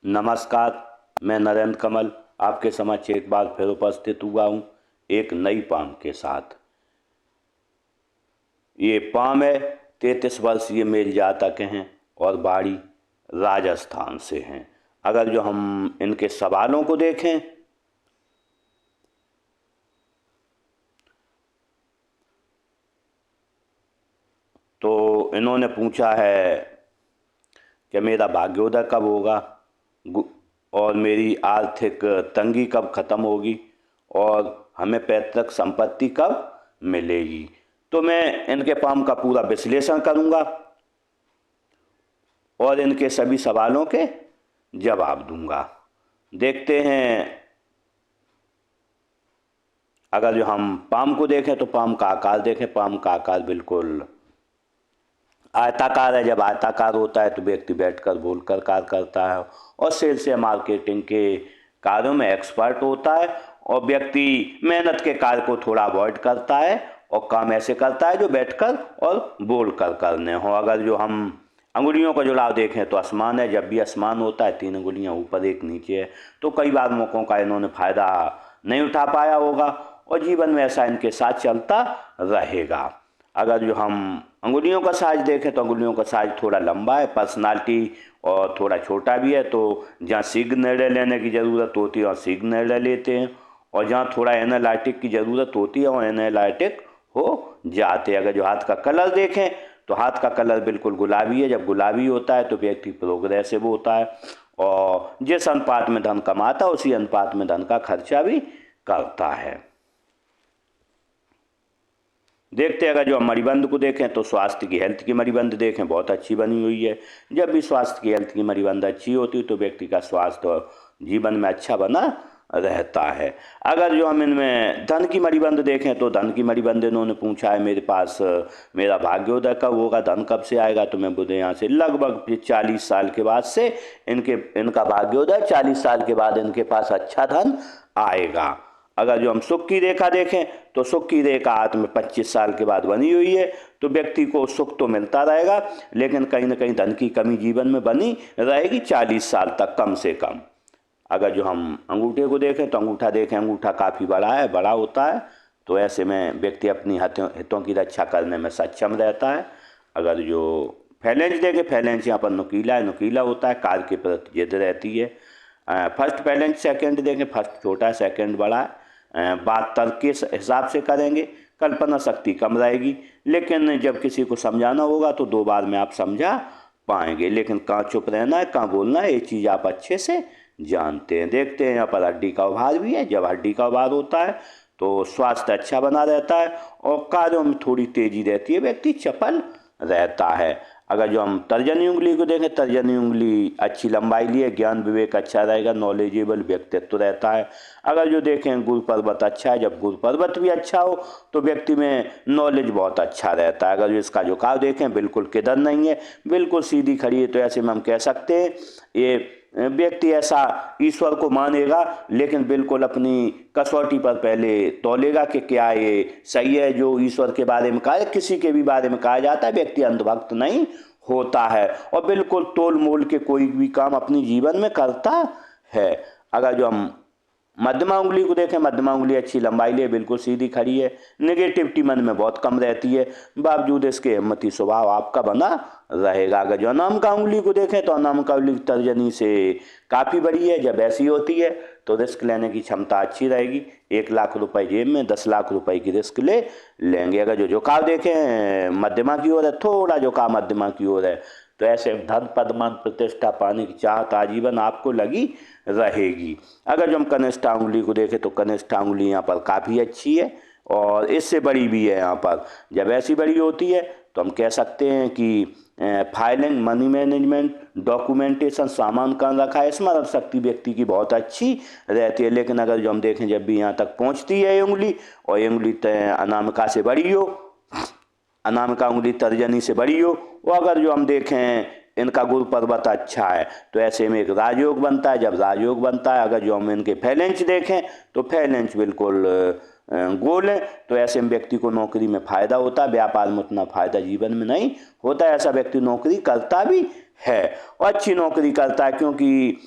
नमस्कार। मैं नरेंद्र कमल आपके समक्ष एक बार फिर उपस्थित हुआ हूँ एक नई पाम के साथ। ये पाम है 33 वर्षीय मेल जातक हैं और बाड़ी राजस्थान से हैं। अगर जो हम इनके सवालों को देखें तो इन्होंने पूछा है कि मेरा भाग्योदय कब होगा और मेरी आर्थिक तंगी कब खत्म होगी और हमें पैतृक संपत्ति कब मिलेगी। तो मैं इनके पाम का पूरा विश्लेषण करूंगा और इनके सभी सवालों के जवाब दूंगा। देखते हैं। अगर जो हम पाम को देखें तो पाम का आकार देखें। पाम का आकार बिल्कुल आयताकार है। जब आयताकार होता है तो व्यक्ति बैठकर बोलकर कार्य करता है और सेल्स या मार्केटिंग के कार्यों में एक्सपर्ट होता है और व्यक्ति मेहनत के कार्य को थोड़ा अवॉइड करता है और काम ऐसे करता है जो बैठकर और बोलकर करने हो। अगर जो हम अंगुलियों का जुड़ाव देखें तो आसमान है। जब भी आसमान होता है 3 अंगुलियां ऊपर एक नीचे है, तो कई बार मौक़ों का इन्होंने फ़ायदा नहीं उठा पाया होगा और जीवन में ऐसा इनके साथ चलता रहेगा। अगर जो हम अंगुलियों का साइज देखें तो अंगुलियों का साइज थोड़ा लंबा है, पर्सनालिटी और थोड़ा छोटा भी है। तो जहाँ शीघ्र निर्णय लेने की ज़रूरत होती है और शीघ्र निर्णय लेते हैं और जहाँ थोड़ा एनालिटिक की ज़रूरत होती है और एनालिटिक हो जाते हैं। अगर जो हाथ का कलर देखें तो हाथ का कलर बिल्कुल गुलाबी है। जब गुलाबी होता है तो व्यक्ति प्रोग्रेसिव होता है और जिस अनुपात में धन कमाता है उसी अनुपात में धन का खर्चा भी करता है। देखते हैं। अगर जो हम मणिबंध को देखें तो स्वास्थ्य की हेल्थ की मणिबंध देखें, बहुत अच्छी बनी हुई है। जब भी स्वास्थ्य की हेल्थ की मणिबंध अच्छी होती है तो व्यक्ति का स्वास्थ्य और जीवन में अच्छा बना रहता है। अगर जो हम इनमें धन की मणिबंध देखें तो धन की मणिबंध इन्होंने पूछा है मेरे पास मेरा भाग्योदय कब होगा, धन कब से आएगा। तो मैं बोले यहाँ से लगभग 40 साल के बाद से इनका भाग्योदय 40 साल के बाद इनके पास अच्छा धन आएगा। अगर जो हम सुख की रेखा देखें तो सुख की रेखा हाथ में 25 साल के बाद बनी हुई है, तो व्यक्ति को सुख तो मिलता रहेगा लेकिन कहीं ना कहीं धन की कमी जीवन में बनी रहेगी 40 साल तक कम से कम। अगर जो हम अंगूठे को देखें तो अंगूठा देखें, अंगूठा काफ़ी बड़ा है, बड़ा होता है, तो ऐसे में व्यक्ति अपनी हितों की रक्षा करने में सक्षम रहता है। अगर जो फैलेंज देखें, फैलेंज यहाँ पर नुकीला है, नुकीला होता है, कार्य के प्रति जिद रहती है। फर्स्ट फैलेंज सेकंड देखें, फर्स्ट छोटा है, सेकंड बड़ा है। बात तर्क के हिसाब से करेंगे, कल्पना शक्ति कम रहेगी, लेकिन जब किसी को समझाना होगा तो 2 बार में आप समझा पाएंगे। लेकिन कहाँ चुप रहना है, कहाँ बोलना है, ये चीज़ आप अच्छे से जानते हैं। देखते हैं यहाँ पर हड्डी का उभार भी है। जब हड्डी का उभार होता है तो स्वास्थ्य अच्छा बना रहता है और कार्यों में थोड़ी तेजी रहती है, व्यक्ति चपल रहता है। अगर जो हम तर्जनी उंगली को देखें, तर्जनी उंगली अच्छी लंबाई लिए, ज्ञान विवेक अच्छा रहेगा, नॉलेजेबल व्यक्तित्व रहता है। अगर जो देखें गुरु पर्वत अच्छा है, जब गुरु पर्वत भी अच्छा हो तो व्यक्ति में नॉलेज बहुत अच्छा रहता है। अगर जो इसका झुकाव देखें बिल्कुल किधर नहीं है, बिल्कुल सीधी खड़ी है, तो ऐसे में हम कह सकते हैं ये व्यक्ति ऐसा ईश्वर को मानेगा लेकिन बिल्कुल अपनी कसौटी पर पहले तौलेगा कि क्या ये सही है जो ईश्वर के बारे में कहा है। किसी के भी बारे में कहा जाता है, व्यक्ति अंधभक्त नहीं होता है और बिल्कुल तोल मोल के कोई भी काम अपनी जीवन में करता है। अगर जो हम मध्यमा उंगली को देखें, मध्यमा उंगली अच्छी लंबाई लिए, बिल्कुल सीधी खड़ी है, नेगेटिविटी मन में बहुत कम रहती है, बावजूद इसके हिम्मती स्वभाव आपका बना रहेगा। अगर जो अनामिका उंगली को देखें तो अनामिका उंगली तर्जनी से काफ़ी बड़ी है। जब ऐसी होती है तो रिस्क लेने की क्षमता अच्छी रहेगी। 1 लाख रुपए जेब में, 10 लाख रुपए की रिस्क ले लेंगे। अगर जो झुकाव देखें मध्यमा की ओर है, थोड़ा झुकाव मध्यमा की ओर है, तो ऐसे धन पद मान प्रतिष्ठा पाने की चाहत आजीवन आपको लगी रहेगी। अगर जो हम कनिष्ठा उंगली को देखें तो कनिष्ठा उंगली यहाँ पर काफ़ी अच्छी है और इससे बड़ी भी है। यहाँ पर जब ऐसी बड़ी होती है तो हम कह सकते हैं कि फाइलिंग, मनी मैनेजमेंट, डॉक्यूमेंटेशन, सामान कहाँ रखा है, स्मरण शक्ति व्यक्ति की बहुत अच्छी रहती है। लेकिन अगर जो हम देखें जब भी यहाँ तक पहुँचती है ये उंगली और ये उंगली अनामिका से बड़ी हो, अनामिका उंगली तर्जनी से बड़ी हो, और अगर जो हम देखें इनका गुरु पर्वत अच्छा है तो ऐसे में एक राजयोग बनता है। जब राजयोग बनता है, अगर जो हम इनके फैलेंच देखें तो फैलेंच बिल्कुल गोल है, तो ऐसे में व्यक्ति को नौकरी में फ़ायदा होता है, व्यापार में उतना फ़ायदा जीवन में नहीं होता है। ऐसा व्यक्ति नौकरी करता भी है और अच्छी नौकरी करता है, क्योंकि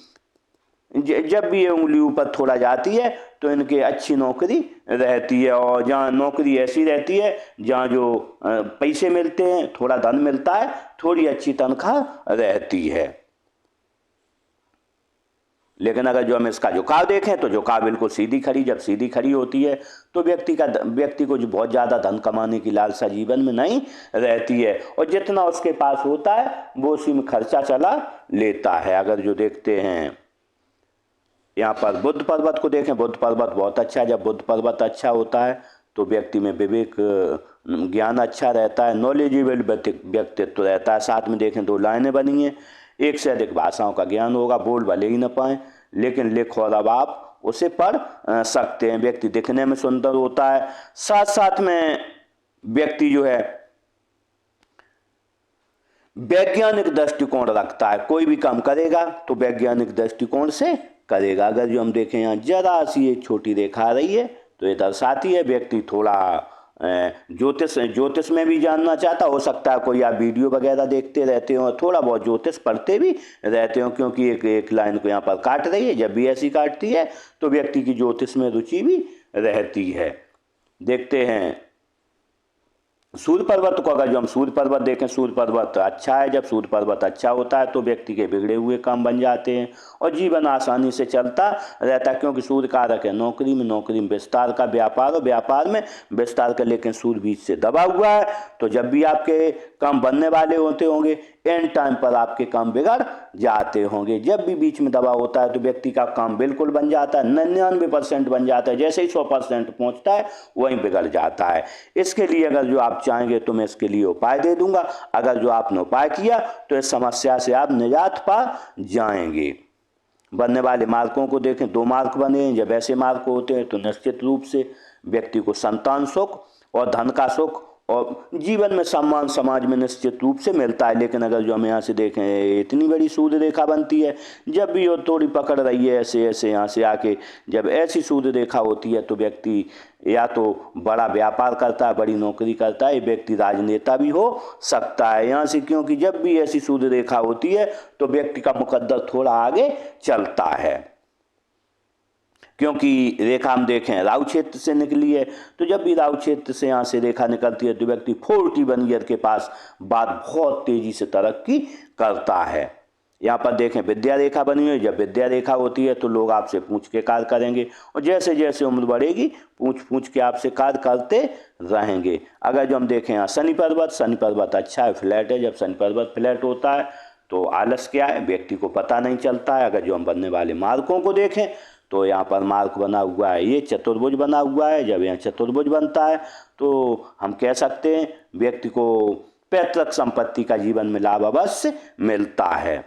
जब भी ये उंगली ऊपर थोड़ा जाती है तो इनके अच्छी नौकरी रहती है, और जहाँ नौकरी ऐसी रहती है जहाँ जो पैसे मिलते हैं, थोड़ा धन मिलता है, थोड़ी अच्छी तनख्वाह रहती है। लेकिन अगर जो हम इसका झुकाव देखें तो झुकाव बिल्कुल सीधी खड़ी, जब सीधी खड़ी होती है तो व्यक्ति को जो बहुत ज़्यादा धन कमाने की लालसा जीवन में नहीं रहती है, और जितना उसके पास होता है वो उसी में खर्चा चला लेता है। अगर जो देखते हैं यहाँ पर बुद्ध पर्वत को देखें, बुद्ध पर्वत बहुत अच्छा है। जब बुद्ध पर्वत अच्छा होता है तो व्यक्ति में विवेक ज्ञान अच्छा रहता है, नॉलेजेबल व्यक्तित्व रहता है। साथ में देखें 2 लाइनें बनी हैं, 1 से अधिक भाषाओं का ज्ञान होगा, बोल भले ही न पाएं लेकिन लिख और अब आप उसे पढ़ सकते हैं। व्यक्ति दिखने में सुंदर होता है, साथ साथ में व्यक्ति जो है वैज्ञानिक दृष्टिकोण रखता है। कोई भी काम करेगा तो वैज्ञानिक दृष्टिकोण से करेगा। अगर जो हम देखें यहाँ जरा सी एक छोटी रेखा आ रही है तो ये दर्शाती है व्यक्ति थोड़ा ज्योतिष में भी जानना चाहता। हो सकता है कोई आप वीडियो वगैरह देखते रहते हो, थोड़ा बहुत ज्योतिष पढ़ते भी रहते हो, क्योंकि एक लाइन को यहाँ पर काट रही है। जब भी ऐसी काटती है तो व्यक्ति की ज्योतिष में रुचि भी रहती है। देखते हैं सूर्य पर्वत को। अगर जो हम सूर्य पर्वत देखें, सूर्य पर्वत अच्छा है। जब सूर्य पर्वत अच्छा होता है तो व्यक्ति के बिगड़े हुए काम बन जाते हैं और जीवन आसानी से चलता रहता है, क्योंकि सूर्य कारक है नौकरी में विस्तार का, व्यापार और व्यापार में विस्तार का। लेकिन सूर्य बीच से दबा हुआ है तो जब भी आपके काम बनने वाले होते होंगे एंड टाइम पर आपके काम बिगड़ जाते होंगे। जब भी बीच में दबा होता है तो व्यक्ति का काम बिल्कुल बन जाता है, 99% बन जाता है, जैसे ही 100% पहुंचता है वहीं बिगड़ जाता है। इसके लिए अगर जो आप चाहेंगे तो मैं इसके लिए उपाय दे दूंगा। अगर जो आपने उपाय किया तो इस समस्या से आप निजात पा जाएंगे। बनने वाले मार्कों को देखें, 2 मार्क बने हैं। जब ऐसे मार्क होते हैं तो निश्चित रूप से व्यक्ति को संतान सुख और धन का सुख और जीवन में सम्मान समाज में निश्चित रूप से मिलता है। लेकिन अगर जो हम यहाँ से देखें इतनी बड़ी सूर्य रेखा बनती है, जब भी वो थोड़ी पकड़ रही है ऐसे ऐसे यहाँ से आके, जब ऐसी सूर्य रेखा होती है तो व्यक्ति या तो बड़ा व्यापार करता है, बड़ी नौकरी करता है, व्यक्ति राजनेता भी हो सकता है यहाँ से, क्योंकि जब भी ऐसी सूर्य रेखा होती है तो व्यक्ति का मुकद्दर थोड़ा आगे चलता है। क्योंकि रेखा हम देखें राहु क्षेत्र से निकली है, तो जब भी राहु क्षेत्र से यहाँ से रेखा निकलती है तो व्यक्ति 41 ईयर के पास बाद बहुत तेजी से तरक्की करता है। यहाँ पर देखें विद्या रेखा बनी है। जब विद्या रेखा होती है तो लोग आपसे पूछ के कार्य करेंगे, और जैसे जैसे उम्र बढ़ेगी पूछ के आपसे कार्य करते रहेंगे। अगर जो हम देखें यहाँ शनि पर्वत अच्छा है, फ्लैट है। जब शनि पर्वत फ्लैट होता है तो आलस क्या है व्यक्ति को पता नहीं चलता है। अगर जो हम बनने वाले मार्कों को देखें तो यहाँ पर मार्क बना हुआ है, ये चतुर्भुज बना हुआ है। जब यहाँ चतुर्भुज बनता है तो हम कह सकते हैं व्यक्ति को पैतृक संपत्ति का जीवन में लाभ अवश्य मिलता है।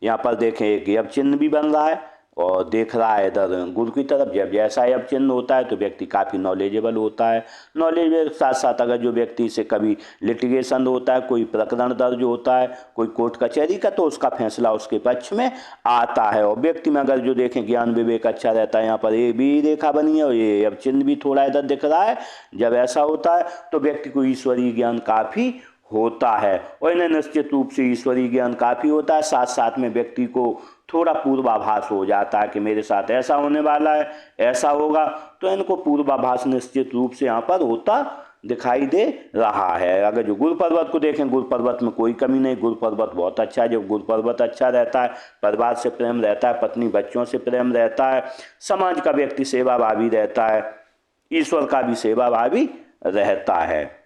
यहाँ पर देखें एक यव चिन्ह भी बन रहा है और देख रहा है इधर गुरु की तरफ। जब जैसा यव चिन्ह होता है तो व्यक्ति काफ़ी नॉलेजेबल होता है। नॉलेज के साथ साथ अगर जो व्यक्ति से कभी लिटिगेशन होता है, कोई प्रकरण दर्ज होता है कोई कोर्ट कचहरी का, तो उसका फैसला उसके पक्ष में आता है। और व्यक्ति में अगर जो देखें ज्ञान विवेक अच्छा रहता है। यहाँ पर ये भी रेखा बनी है और ये यव चिन्ह भी थोड़ा इधर दिख रहा है। जब ऐसा होता है तो व्यक्ति को ईश्वरीय ज्ञान काफ़ी होता है, और इन्हें निश्चित रूप से ईश्वरीय ज्ञान काफ़ी होता है। साथ साथ में व्यक्ति को थोड़ा पूर्वाभास हो जाता है कि मेरे साथ ऐसा होने वाला है, ऐसा होगा, तो इनको पूर्वाभास निश्चित रूप से यहाँ पर होता दिखाई दे रहा है। अगर जो गुरु पर्वत को देखें, गुरु पर्वत में कोई कमी नहीं, गुरु पर्वत बहुत अच्छा है। जब गुरु पर्वत अच्छा रहता है, परिवार से प्रेम रहता है, पत्नी बच्चों से प्रेम रहता है, समाज का व्यक्ति सेवाभावी रहता है, ईश्वर का भी सेवाभावी रहता है।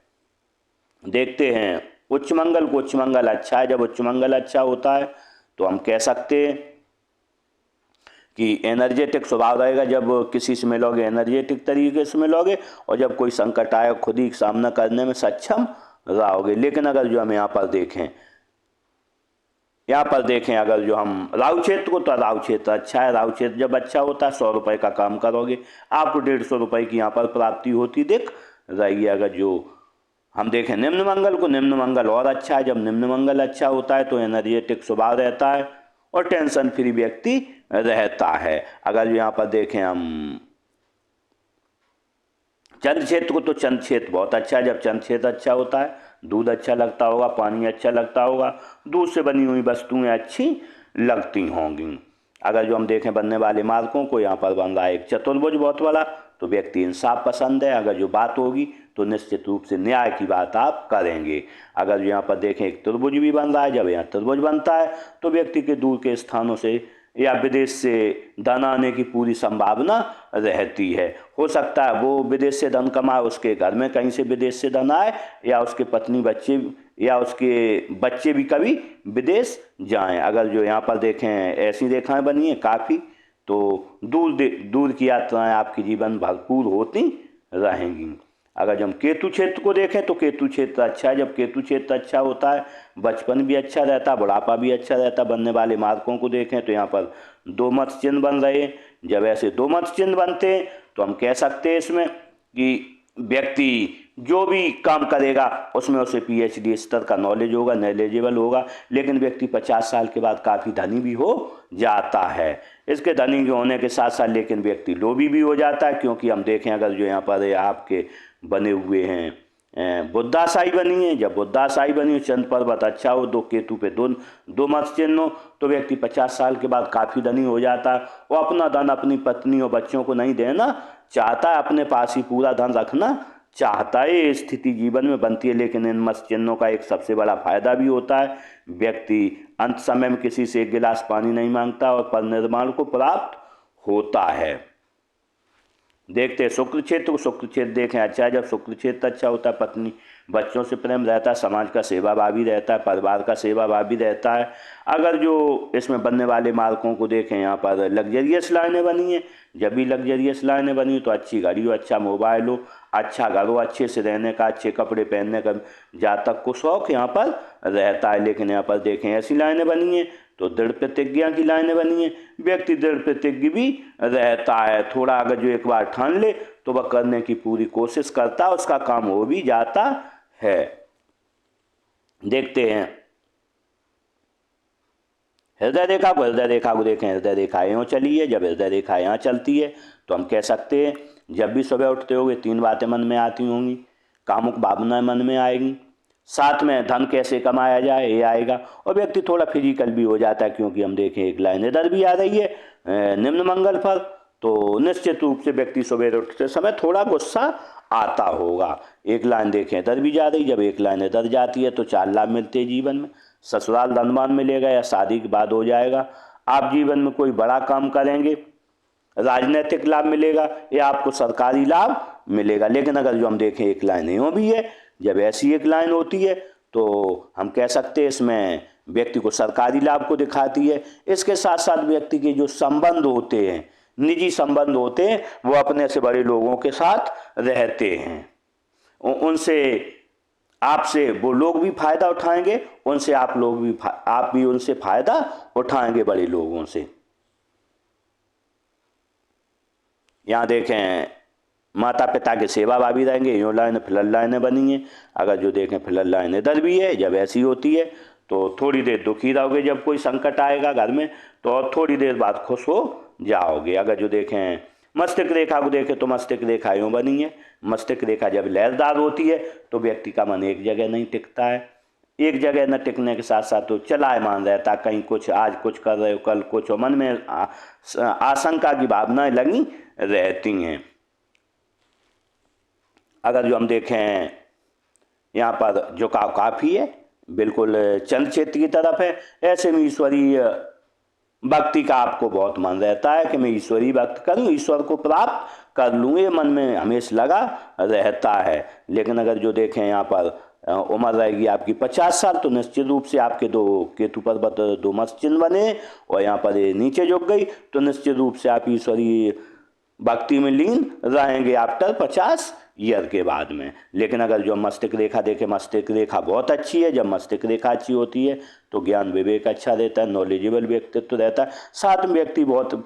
देखते हैं उच्च मंगल को। उच्च मंगल अच्छा है। जब उच्च मंगल अच्छा होता है तो हम कह सकते हैं कि एनर्जेटिक स्वभाव रहेगा। जब किसी से मिलोगे एनर्जेटिक तरीके से मिलोगे, और जब कोई संकट आए खुद ही सामना करने में सक्षम रहोगे। लेकिन अगर जो हम यहाँ पर देखें अगर जो हम राहु क्षेत्र को, तो राहु क्षेत्र अच्छा है। राहु क्षेत्र जब अच्छा होता है 100 रुपये का काम करोगे आपको 150 रुपये की यहाँ पर प्राप्ति होती दिख रही है। अगर जो हम देखें निम्न मंगल को, निम्न मंगल और अच्छा है। जब निम्न मंगल अच्छा होता है तो एनर्जेटिक स्वभाव रहता है और टेंशन फ्री व्यक्ति रहता है। अगर यहाँ पर देखें हम चंद्र क्षेत्र को, तो चंद्र क्षेत्र बहुत अच्छा है। जब चंद्र क्षेत्र अच्छा होता है दूध अच्छा लगता होगा, पानी अच्छा लगता होगा, दूध से बनी हुई वस्तुएं अच्छी लगती होंगी। अगर जो हम देखें बनने वाले मार्कों को, यहाँ पर बन रहा है एक चतुर्भुज बहुत बड़ा, तो व्यक्ति इंसाफ पसंद है। अगर जो बात होगी तो निश्चित रूप से न्याय की बात आप करेंगे। अगर यहाँ पर देखें एक त्रिभुज भी बन रहा है, जब यहाँ त्रिभुज बनता है तो व्यक्ति के दूर के स्थानों से या विदेश से धन आने की पूरी संभावना रहती है। हो सकता है वो विदेश से धन कमाए, उसके घर में कहीं से विदेश से धन आए, या उसके पत्नी बच्चे या उसके बच्चे भी कभी विदेश जाएं। अगर जो यहाँ पर देखें ऐसी रेखाएं बनी हैं काफ़ी, तो दूर की यात्राएं आपके जीवन भरपूर होती रहेंगी। अगर जब हम केतु क्षेत्र को देखें तो केतु क्षेत्र अच्छा है। जब केतु क्षेत्र अच्छा होता है बचपन भी अच्छा रहता है, बुढ़ापा भी अच्छा रहता है। बनने वाले मार्कों को देखें तो यहाँ पर दो मत चिन्ह बन रहे हैं। जब ऐसे दो मत चिन्ह बनते हैं तो हम कह सकते हैं इसमें कि व्यक्ति जो भी काम करेगा उसमें उसे PhD स्तर का नॉलेज होगा, नॉलेजेबल होगा। लेकिन व्यक्ति 50 साल के बाद काफ़ी धनी भी हो जाता है। इसके धनी होने के साथ साथ लेकिन व्यक्ति लोभी भी हो जाता है, क्योंकि हम देखें अगर जो यहाँ पर आपके बने हुए हैं बुद्धाशाही बनी है। जब बुद्धाशाही बनी, चंद पर्वत अच्छा हो, दो केतु पे दो मत चिन्ह हो, तो व्यक्ति 50 साल के बाद काफ़ी धनी हो जाता है। वो अपना धन अपनी पत्नी और बच्चों को नहीं देना चाहता है, अपने पास ही पूरा धन रखना चाहता है। ये स्थिति जीवन में बनती है। लेकिन इन मत चिन्हों का एक सबसे बड़ा फायदा भी होता है, व्यक्ति अंत समय में किसी से एक गिलास पानी नहीं मांगता और परिनिर्वाण को प्राप्त होता है। देखते हैं शुक्र क्षेत्र को। शुक्र क्षेत्र देखें अच्छा है। जब शुक्र क्षेत्र अच्छा होता है पत्नी बच्चों से प्रेम रहता है, समाज का सेवा भावी रहता है, परिवार का सेवा भावी रहता है। अगर जो इसमें बनने वाले मार्कों को देखें, यहाँ पर लग्जरियस लाइनें बनी हैं। जब भी लग्जरियस लाइनें बनी तो अच्छी गाड़ी हो, अच्छा मोबाइल हो, अच्छा घर हो, अच्छे से रहने का, अच्छे कपड़े पहनने का जातक को शौक यहाँ पर रहता है। लेकिन यहाँ पर देखें ऐसी लाइनें बनी हैं तो दृढ़ प्रतिज्ञा की लाइनें बनी हैं। व्यक्ति दृढ़ प्रतिज्ञ भी रहता है। थोड़ा अगर जो एक बार ठान ले तो वह करने की पूरी कोशिश करता है, उसका काम हो भी जाता है। देखते हैं हृदय रेखा को। हृदय रेखा को देखें, हृदय रेखा यूँ चली है। जब हृदय रेखा यहाँ चलती है तो हम कह सकते हैं जब भी सुबह उठते होंगे 3 बातें मन में आती होंगी, कामुक भावनाएं मन में आएंगी, साथ में धन कैसे कमाया जाए ये आएगा, और व्यक्ति थोड़ा फिजिकल भी हो जाता है। क्योंकि हम देखें एक लाइन इधर भी आ रही है निम्न मंगल फल, तो निश्चित रूप से व्यक्ति सुबह उठते समय थोड़ा गुस्सा आता होगा। एक लाइन देखें इधर भी जा रही, जब एक लाइन इधर जाती है तो 4 लाभ मिलते हैं जीवन में। ससुराल धनवान मिलेगा या शादी के बाद हो जाएगा। आप जीवन में कोई बड़ा काम करेंगे, राजनीतिक लाभ मिलेगा या आपको सरकारी लाभ मिलेगा। लेकिन अगर जो हम देखें एक लाइन यूँ भी है, जब ऐसी एक लाइन होती है तो हम कह सकते हैं इसमें व्यक्ति को सरकारी लाभ को दिखाती है। इसके साथ साथ व्यक्ति के जो संबंध होते हैं, निजी संबंध होते हैं, वो अपने से बड़े लोगों के साथ रहते हैं। उनसे आपसे वो लोग भी फायदा उठाएंगे, उनसे आप भी उनसे फायदा उठाएंगे बड़े लोगों से। यहाँ देखें माता पिता के सेवा भावी रहेंगे। यूँ लाइन फिलल लाइनें बनी हैं। अगर जो देखें फिलल लाइन इधर भी है, जब ऐसी होती है तो थोड़ी देर दुखी रहोगे जब कोई संकट आएगा घर में, तो और थोड़ी देर बाद खुश हो जाओगे। अगर जो देखें मस्तिष्क रेखा को देखें तो मस्तिष्क रेखा यूँ बनी है। मस्तिष्क रेखा जब लहरदार होती है तो व्यक्ति का मन एक जगह नहीं टिकता है। एक जगह न टिकने के साथ साथ तो चलायमान रहता, कहीं कुछ, आज कुछ कर रहे हो कल कुछ, और मन में आशंका की भावनाएं लगी रहती हैं। अगर जो हम देखें यहाँ पर झुकाव काफ़ी है, बिल्कुल चंद्र क्षेत्र की तरफ है। ऐसे में ईश्वरीय भक्ति का आपको बहुत मन रहता है कि मैं ईश्वरीय भक्ति करूँ, ईश्वर को प्राप्त कर लूँ, ये मन में हमेशा लगा रहता है। लेकिन अगर जो देखें यहाँ पर उम्र रहेगी आपकी 50 साल, तो निश्चित रूप से आपके दो केतु पर्वत दो मस्त चिन्ह बने और यहाँ पर नीचे झुक गई, तो निश्चित रूप से आप ईश्वरीय भक्ति में लीन रहेंगे आफ्टर 50 ईयर के बाद में। लेकिन अगर जो मस्तिष्क रेखा देखें, मस्तिष्क रेखा बहुत अच्छी है। जब मस्तिष्क रेखा अच्छी होती है तो ज्ञान विवेक अच्छा रहता है, नॉलेजेबल व्यक्तित्व रहता है। साथ में व्यक्ति बहुत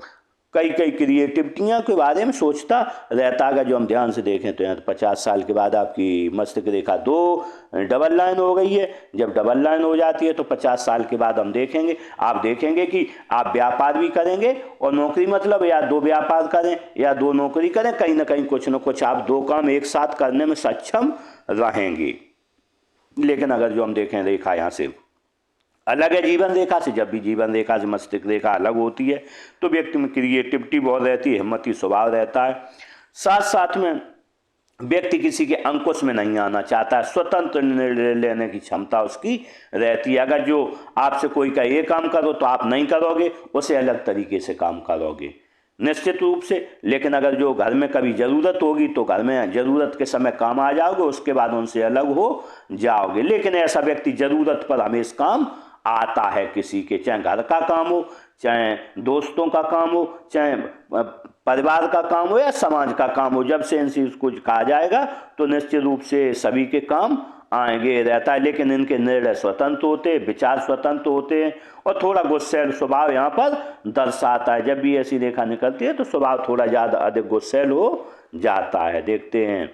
कई क्रिएटिविटियाँ के बारे में सोचता रहता है। अगर जो हम ध्यान से देखें तो यहाँ 50 साल के बाद आपकी मस्तिष्क रेखा 2 डबल लाइन हो गई है। जब डबल लाइन हो जाती है तो 50 साल के बाद हम देखेंगे, आप देखेंगे कि आप व्यापार भी करेंगे और नौकरी, मतलब या 2 व्यापार करें या 2 नौकरी करें, कहीं ना कहीं कुछ न कुछ आप 2 काम एक साथ करने में सक्षम रहेंगे। लेकिन अगर जो हम देखें रेखा यहाँ से अलग है जीवन रेखा से। जब भी जीवन रेखा से मस्तिष्क रेखा अलग होती है तो व्यक्ति में क्रिएटिविटी बहुत रहती है, हिम्मती स्वभाव रहता है। साथ साथ में व्यक्ति किसी के अंकुश में नहीं आना चाहता है, स्वतंत्र निर्णय लेने की क्षमता उसकी रहती है। अगर जो आपसे कोई का ये काम करो तो आप नहीं करोगे, उसे अलग तरीके से काम करोगे निश्चित रूप से। लेकिन अगर जो घर में कभी ज़रूरत होगी तो घर में ज़रूरत के समय काम आ जाओगे, उसके बाद उनसे अलग हो जाओगे। लेकिन ऐसा व्यक्ति ज़रूरत पर हमेशा काम आता है किसी के, चाहे घर का काम हो, चाहे दोस्तों का काम हो, चाहे परिवार का काम हो या समाज का काम हो। जब से इनसे उसको कहा जाएगा तो निश्चित रूप से सभी के काम आएंगे रहता है। लेकिन इनके निर्णय स्वतंत्र होते, विचार स्वतंत्र होते हैं और थोड़ा गुस्सैल स्वभाव यहाँ पर दर्शाता है। जब भी ऐसी रेखा निकलती है तो स्वभाव थोड़ा ज़्यादा अधिक गुस्सैल हो जाता है। देखते हैं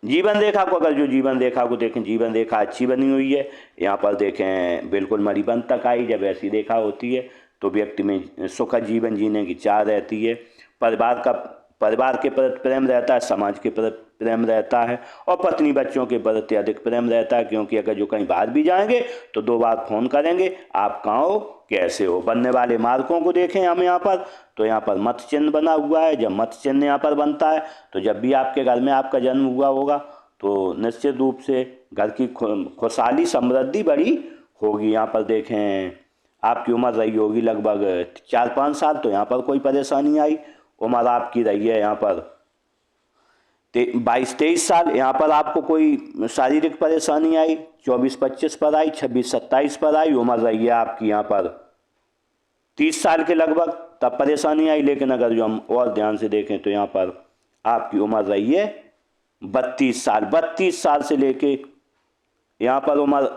जीवन रेखा को। अगर जो जीवन रेखा को देखें, जीवन रेखा अच्छी बनी हुई है। यहाँ पर देखें बिल्कुल मणिबंध तक आई। जब ऐसी रेखा होती है तो व्यक्ति में सुखद जीवन जीने की चाह रहती है। परिवार के प्रति प्रेम रहता है, समाज के प्रति प्रेम रहता है और पत्नी बच्चों के प्रति अधिक प्रेम रहता है। क्योंकि अगर जो कहीं बाहर भी जाएंगे तो 2 बार फोन करेंगे, आप कहाँ हो, कैसे हो। बनने वाले मार्कों को देखें हम यहाँ पर, तो यहाँ पर मत चिन्ह बना हुआ है। जब मत चिन्ह यहाँ पर बनता है तो जब भी आपके घर में आपका जन्म हुआ होगा तो निश्चित रूप से घर की खुशहाली समृद्धि बड़ी होगी। यहाँ पर देखें आपकी उम्र रही होगी लगभग 4-5 साल, तो यहाँ पर कोई परेशानी आई। उम्र आपकी रही है यहाँ पर 22-23 साल, यहाँ पर आपको कोई शारीरिक परेशानी आई। 24-25 पर आई, 26-27 पर आई। उम्र रही है आपकी यहाँ पर 30 साल के लगभग, तब परेशानी आई। लेकिन अगर जो हम और ध्यान से देखें तो यहाँ पर आपकी उम्र रही है 32 साल। 32 साल से लेके यहाँ पर उम्र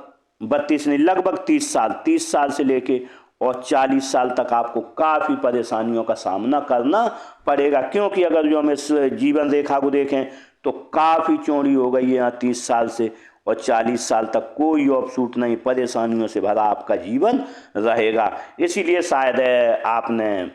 32 नहीं, लगभग 30 साल, 30 साल से लेके और 40 साल तक आपको काफ़ी परेशानियों का सामना करना पड़ेगा। क्योंकि अगर जो हम इस जीवन रेखा को देखें तो काफ़ी चौड़ी हो गई है यहाँ 30 साल से, और 40 साल तक कोई ऑफशूट नहीं, परेशानियों से भरा आपका जीवन रहेगा। इसीलिए शायद आपने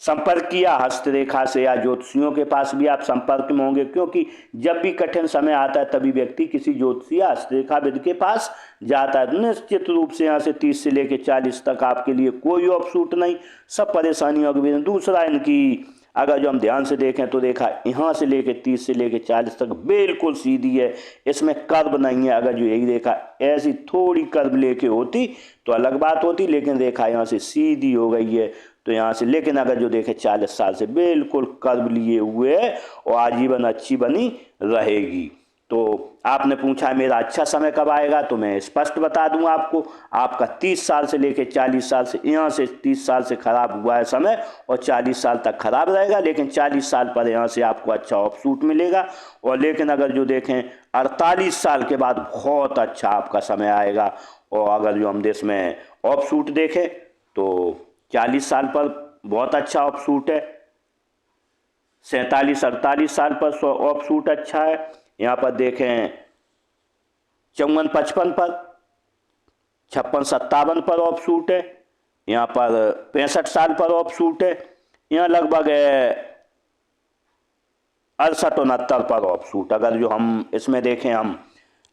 संपर्क किया हस्तरेखा से, या ज्योतिषियों के पास भी आप संपर्क में होंगे। क्योंकि जब भी कठिन समय आता है तभी व्यक्ति किसी ज्योतिषी या हस्तरेखाविद के पास जाता है। निश्चित रूप से यहाँ से 30 से लेकर 40 तक आपके लिए कोई ऑफशूट नहीं, सब परेशानियों के बिना। दूसरा, इनकी अगर जो हम ध्यान से देखें तो देखा यहाँ से लेकर 30 से लेकर 40 तक बिल्कुल सीधी है, इसमें कर्व नहीं है। अगर जो यही रेखा ऐसी थोड़ी कर्व लेके होती तो अलग बात होती, लेकिन रेखा यहाँ से सीधी हो गई है तो यहाँ से। लेकिन अगर जो देखे 40 साल से बिल्कुल कर्व लिए हुए है और आजीवन अच्छी बनी रहेगी। तो आपने पूछा मेरा अच्छा समय कब आएगा, तो मैं स्पष्ट बता दूं आपको, आपका 30 साल से लेकर 40 साल से, यहाँ से 30 साल से खराब हुआ है समय और 40 साल तक खराब रहेगा। लेकिन 40 साल पर यहाँ से आपको अच्छा ऑफशूट मिलेगा। और लेकिन अगर जो देखें 48 साल के बाद बहुत अच्छा आपका समय आएगा। और अगर जो हम देश में ऑफशूट देखें तो 40 साल पर बहुत अच्छा ऑफशूट है, 47-48 साल पर ऑफशूट अच्छा है। यहाँ पर देखें 54-55 पर, 56-57 पर ऑफशूट है। यहाँ पर 65 साल पर ऑफशूट है। यहाँ लगभग 68-69 पर ऑफशूट। अगर जो हम इसमें देखें हम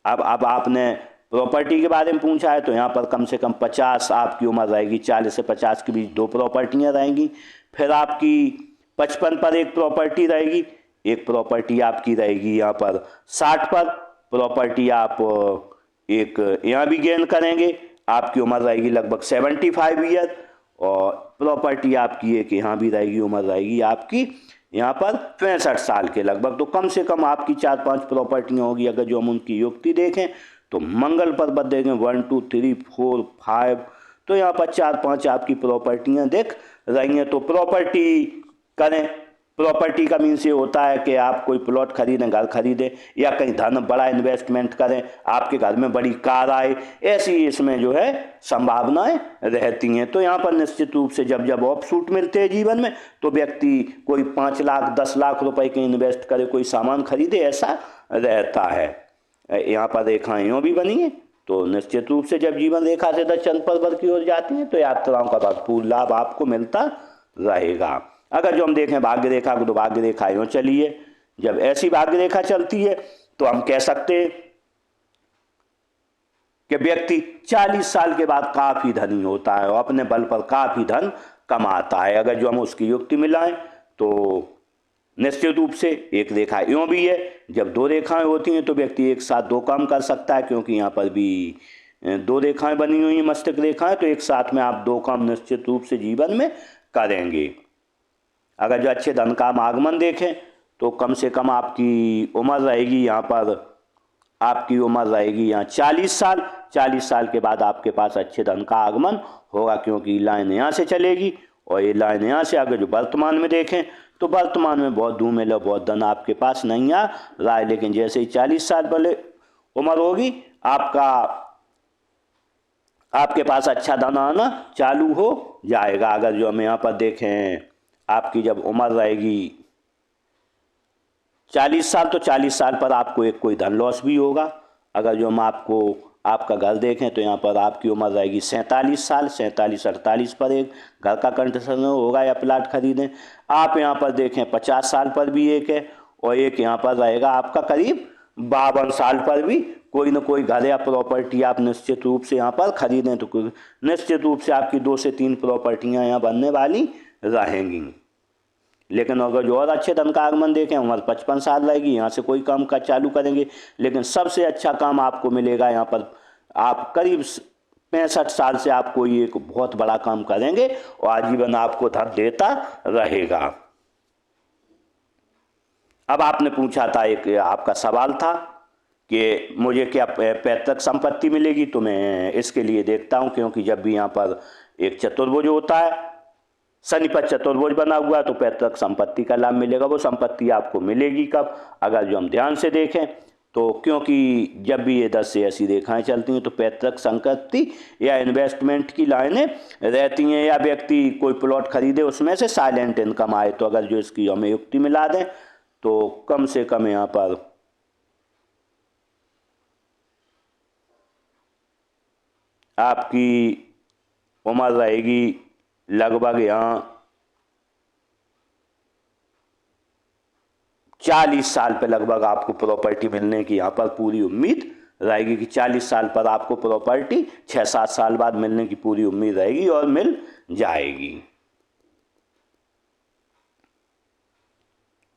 अब आपने प्रॉपर्टी के बारे में पूछा है तो यहाँ पर कम से कम 50 आपकी उम्र रहेगी, 40 से 50 के बीच 2 प्रॉपर्टियाँ रहेंगी। फिर आपकी 55 पर एक प्रॉपर्टी रहेगी, एक प्रॉपर्टी आपकी रहेगी यहाँ पर 60 पर प्रॉपर्टी आप एक यहाँ भी गेन करेंगे। आपकी उम्र रहेगी लगभग 75 ईयर और प्रॉपर्टी आपकी एक यहाँ भी रहेगी, उम्र रहेगी आपकी यहाँ पर 65 साल के लगभग। तो कम से कम आपकी 4-5 प्रॉपर्टियाँ होगी। अगर जो हम उनकी युक्ति देखें तो मंगल पर्वत देखें 1 2 3 4 5, तो यहाँ पर 4-5 आपकी प्रॉपर्टियाँ दिख रही हैं। तो प्रॉपर्टी करें। प्रॉपर्टी का मीन्स ये होता है कि आप कोई प्लॉट खरीदें, घर खरीदें या कहीं धन बड़ा इन्वेस्टमेंट करें, आपके घर में बड़ी कार आए, ऐसी इसमें जो है संभावनाएं रहती हैं। तो यहाँ पर निश्चित रूप से जब ऑफशूट मिलते हैं जीवन में तो व्यक्ति कोई 5 लाख 10 लाख रुपए के इन्वेस्ट करे, कोई सामान खरीदे, ऐसा रहता है। यहाँ पर रेखाएं यूँ भी बनी है तो निश्चित रूप से जब जीवन रेखा से 10 चंद्र पर्वत की ओर जाती हैं तो यात्राओं का भरपूर लाभ आपको मिलता रहेगा। अगर जो हम देखें भाग्य रेखा को, तो भाग्य रेखा यूँ चली है। जब ऐसी भाग्य रेखा चलती है तो हम कह सकते हैं कि व्यक्ति 40 साल के बाद काफ़ी धनी होता है और अपने बल पर काफ़ी धन कमाता है। अगर जो हम उसकी युक्ति मिलाएं तो निश्चित रूप से एक रेखा यूँ भी है, जब दो रेखाएं होती हैं तो व्यक्ति एक साथ दो काम कर सकता है, क्योंकि यहाँ पर भी दो रेखाएं बनी हुई हैं, मस्तिष्क रेखाएं, तो एक साथ में आप दो काम निश्चित रूप से जीवन में करेंगे। अगर जो अच्छे धन का आगमन देखें तो कम से कम आपकी उम्र रहेगी यहाँ पर, आपकी उम्र रहेगी यहाँ 40 साल। 40 साल के बाद आपके पास अच्छे धन का आगमन होगा, क्योंकि लाइन यहाँ से चलेगी और ये लाइन यहाँ से। अगर जो वर्तमान में देखें तो वर्तमान में बहुत धूमिल है, बहुत धन आपके पास नहीं आ रहा है, लेकिन जैसे ही 40 साल पहले उम्र होगी आपके पास अच्छा धन आना चालू हो जाएगा। अगर जो हम यहाँ पर देखें, आपकी जब उम्र रहेगी 40 साल तो 40 साल पर आपको एक कोई धन लॉस भी होगा। अगर जो हम आपका घर देखें तो यहाँ पर आपकी उम्र रहेगी 47 साल, 47-48 पर एक घर का कंस्ट्रक्शन होगा या प्लाट खरीदें। आप यहाँ पर देखें 50 साल पर भी एक है, और एक यहाँ पर रहेगा आपका करीब 52 साल पर भी कोई ना कोई घर या प्रॉपर्टी आप निश्चित रूप से यहाँ पर खरीदें तो निश्चित रूप से आपकी 2 से 3 प्रॉपर्टियाँ यहाँ बनने वाली रहेंगी। लेकिन अगर जो और अच्छे धन का आगमन देखें, उम्र 55 साल रहेगी, यहाँ से कोई काम का चालू करेंगे, लेकिन सबसे अच्छा काम आपको मिलेगा यहाँ पर आप करीब 65 साल से आप कोई एक बहुत बड़ा काम करेंगे और आजीवन आपको धन देता रहेगा। अब आपने पूछा था, एक आपका सवाल था कि मुझे क्या पैतृक संपत्ति मिलेगी, तो मैं इसके लिए देखता हूँ, क्योंकि जब भी यहाँ पर एक चतुर्भुज होता है, शनि पर चतुर्भुज बना हुआ है, तो पैतृक संपत्ति का लाभ मिलेगा। वो संपत्ति आपको मिलेगी कब? अगर जो हम ध्यान से देखें तो, क्योंकि जब भी ये 10 से ऐसी रेखाएं चलती हैं तो पैतृक संपत्ति या इन्वेस्टमेंट की लाइनें रहती हैं, या व्यक्ति कोई प्लॉट खरीदे उसमें से साइलेंट इनकम आए। तो अगर जो इसकी हमें युक्ति मिला दें तो कम से कम यहाँ पर आपकी उम्र रहेगी लगभग यहाँ 40 साल पे लगभग आपको प्रॉपर्टी मिलने की यहाँ पर पूरी उम्मीद रहेगी कि 40 साल पर आपको प्रॉपर्टी 6-7 साल बाद मिलने की पूरी उम्मीद रहेगी और मिल जाएगी।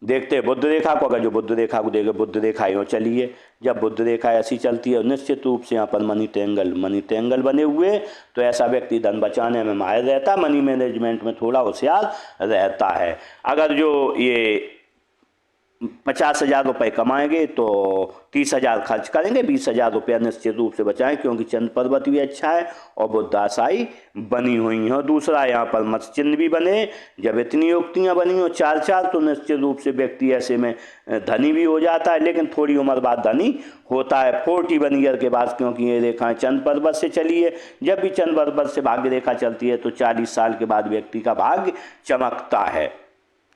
देखते हैं बुद्ध रेखा को। अगर जो बुद्ध रेखा को देखे, बुद्ध रेखा यूँ चली है, जब बुद्ध रेखा ऐसी चलती है निश्चित रूप से यहाँ पर मनी ट्रायंगल बने हुए, तो ऐसा व्यक्ति धन बचाने में माहिर रहता है, मनी मैनेजमेंट में थोड़ा होशियार रहता है। अगर जो ये 50,000 रुपये कमाएंगे तो 30,000 खर्च करेंगे, 20,000 रुपया निश्चित रूप से बचाएं, क्योंकि चंद्र पर्वत भी अच्छा है और बुद्धाशाही बनी हुई हैं। और दूसरा यहाँ पर मत्स्य चिन्ह भी बने। जब इतनी युक्तियाँ बनी हो 4 तो निश्चित रूप से व्यक्ति ऐसे में धनी भी हो जाता है, लेकिन थोड़ी उम्र बाद धनी होता है 41 ईयर के बाद, क्योंकि ये रेखाएं चंद्र पर्वत से चली है। जब भी चंद्र पर्वत से भाग्य रेखा चलती है तो 40 साल के बाद व्यक्ति का भाग्य चमकता है।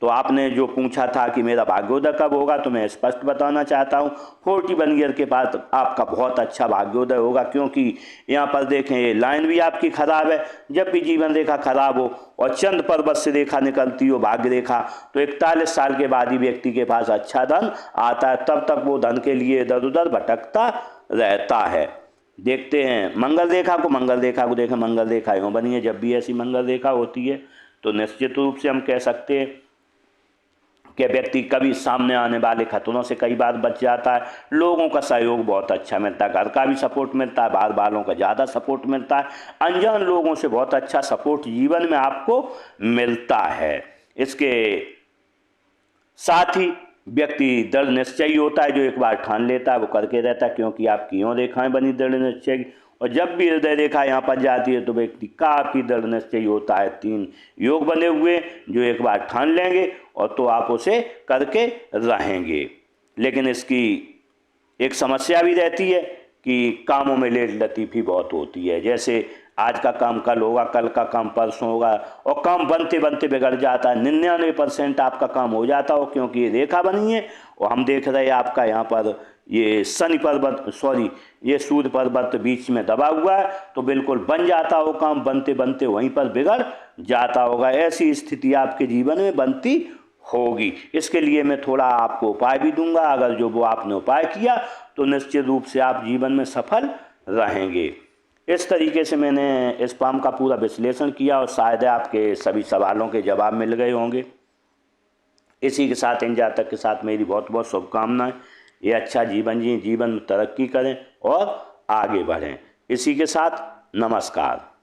तो आपने जो पूछा था कि मेरा भाग्योदय कब होगा, तो मैं स्पष्ट बताना चाहता हूँ 41 ईयर के बाद आपका बहुत अच्छा भाग्योदय होगा, क्योंकि यहाँ पर देखें ये लाइन भी आपकी खराब है। जब भी जीवन रेखा खराब हो और चंद्र पर्वत से रेखा निकलती हो भाग्य रेखा, तो 41 साल के बाद ही व्यक्ति के पास अच्छा धन आता है। तब तक वो धन के लिए इधर उधर भटकता रहता है। देखते हैं मंगल रेखा को। देखें, मंगल रेखा यूँ बनी है। जब भी ऐसी मंगल रेखा होती है तो निश्चित रूप से हम कह सकते हैं कि व्यक्ति कभी सामने आने वाले खतरों से कई बार बच जाता है। लोगों का सहयोग बहुत अच्छा मिलता है, घर का भी सपोर्ट मिलता है, बाहर वालों का ज़्यादा सपोर्ट मिलता है, अनजान लोगों से बहुत अच्छा सपोर्ट जीवन में आपको मिलता है। इसके साथ ही व्यक्ति दृढ़ निश्चयी होता है, जो एक बार ठान लेता है वो करके रहता है, क्योंकि आपकी यूँ रेखाएं बनी दृढ़ निश्चय। और जब भी हृदय रेखा यहाँ पर जाती है तो व्यक्ति काफ़ी दृढ़ निश्चयी होता है। 3 योग बने हुए जो एक बार ठान लेंगे और तो आप उसे करके रहेंगे। लेकिन इसकी एक समस्या भी रहती है कि कामों में लेट लतीफ़ी बहुत होती है। जैसे आज का काम कल होगा, कल का काम परसों होगा, और काम बनते बनते बिगड़ जाता है। 99% आपका काम हो जाता हो, क्योंकि ये रेखा बनी है। और हम देख रहे हैं आपका यहाँ पर ये ये सूर्य पर्वत बीच में दबा हुआ है, तो बिल्कुल बन जाता हो काम, बनते बनते वहीं पर बिगड़ जाता होगा। ऐसी स्थिति आपके जीवन में बनती होगी। इसके लिए मैं थोड़ा आपको उपाय भी दूंगा। अगर जो वो आपने उपाय किया तो निश्चित रूप से आप जीवन में सफल रहेंगे। इस तरीके से मैंने स्पाम का पूरा विश्लेषण किया और शायद आपके सभी सवालों के जवाब मिल गए होंगे। इसी के साथ इन जातक के साथ मेरी बहुत बहुत शुभकामनाएं। ये अच्छा जीवन जिए, जीवन में तरक्की करें और आगे बढ़ें। इसी के साथ नमस्कार।